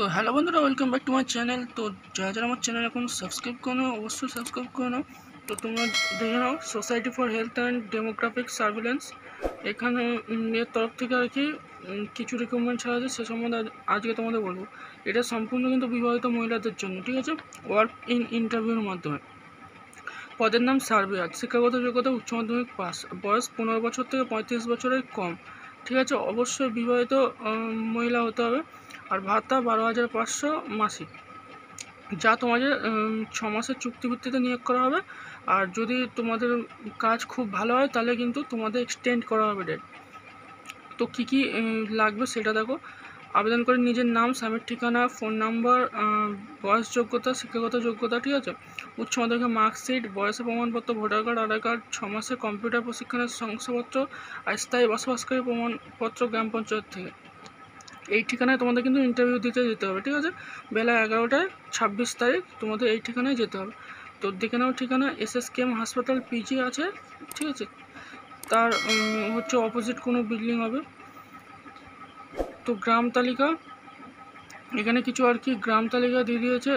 তো হ্যালো বন্ধুরা, welcome back to my channel. তো যারা যারা আমার চ্যানেল এখন সাবস্ক্রাইব করে নাও, অবশ্যই সাবস্ক্রাইব করে নাও। তো তোমরা দেখে নাও society for health and demographic surveillance, এখানে এর তরফ থেকে আর কি কিছু রিকমেন্ড ছাড়া আছে, সে সম্বন্ধে আজকে তোমাদের বলবো। এটা সম্পূর্ণ কিন্তু বিবাহিত মহিলাদের জন্য, ঠিক আছে। ওয়ার্ক ইন ইন্টারভিউর মাধ্যমে। পদের নাম সার্ভেয়ার, শিক্ষাগত যোগ্যতা উচ্চ মাধ্যমিক পাস, বয়স 15 বছর থেকে 35 বছরের কম, ঠিক আছে। অবশ্যই বিবাহিত মহিলা হতে হবে। আর ভাতা 12,500 মাসিক, যা তোমাদের 6 মাসের চুক্তিভিত্তিতে নিয়োগ করা হবে। আর যদি তোমাদের কাজ খুব ভালো হয় তাহলে কিন্তু তোমাদের এক্সটেন্ড করা হবে ডেট। তো কী কী লাগবে সেটা দেখো। আবেদন করে নিজের নাম, স্বামীর ঠিকানা, ফোন নাম্বার, বয়স, যোগ্যতা, শিক্ষাগত যোগ্যতা, ঠিক আছে। উচ্চ মাধ্যমিকের মার্কশিট, বয়সের প্রমাণপত্র, ভোটার কার্ড, আধার কার্ড, 6 মাসের কম্পিউটার প্রশিক্ষণের শংসাপত্র, আর স্থায়ী বসবাসকারী প্রমাণপত্র গ্রাম পঞ্চায়েত থেকে। এই ঠিকানায় তোমাদের কিন্তু ইন্টারভিউ দিতে যেতে হবে, ঠিক আছে। বেলা 11টায় 26 তারিখ তোমাদের এই ঠিকানায় যেতে হবে। তো দেখে নাও ঠিকানা, SSKM হাসপাতাল PG আছে, ঠিক আছে। তার হচ্ছে অপোজিট কোনো বিল্ডিং হবে। তো গ্রাম তালিকা, এখানে কিছু আর কি গ্রাম তালিকা দিয়ে দিয়েছে।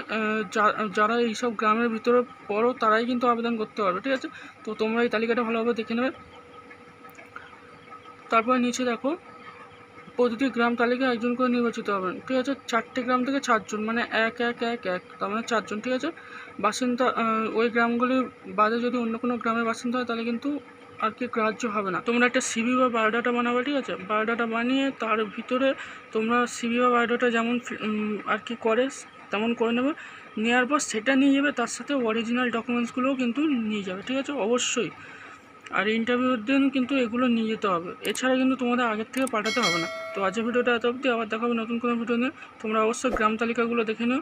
যারা এইসব গ্রামের ভিতরে পড়ো তারাই কিন্তু আবেদন করতে পারবে, ঠিক আছে। তো তোমরা এই তালিকাটা ভালোভাবে দেখে নেবে। তারপরে নিচে দেখো, প্রতিটি গ্রাম তালিকা একজন করে নির্বাচিত হবেন, ঠিক আছে। 4টে গ্রাম থেকে 4জন, মানে 1-1-1-1, তার মানে 4জন, ঠিক আছে। বাসিন্দা ওই গ্রামগুলি বাদে যদি অন্য কোনো গ্রামের বাসিন্দা হয় তাহলে কিন্তু আর কি গ্রাহ্য হবে না। তোমরা একটা সিভি বা বায়োডাটা বানাবে, ঠিক আছে। বায়োডাটা বানিয়ে তার ভিতরে তোমরা সিভি বা বায়োডাটা যেমন আর কি করে তেমন করে নেবে। নেওয়ার পর সেটা নিয়ে যাবে, তার সাথে অরিজিনাল ডকুমেন্টসগুলোও কিন্তু নিয়ে যাবে, ঠিক আছে, অবশ্যই। আর ইন্টারভিউর দিন কিন্তু এগুলো নিয়ে যেতে হবে, এছাড়া কিন্তু তোমাদের আগের থেকে পাঠাতে হবে না। তো আজকের ভিডিওটা এত অবধি, আবার দেখা হবে নতুন কোনো ভিডিও নিয়ে। তোমরা অবশ্যই গ্রাম তালিকাগুলো দেখে নিও।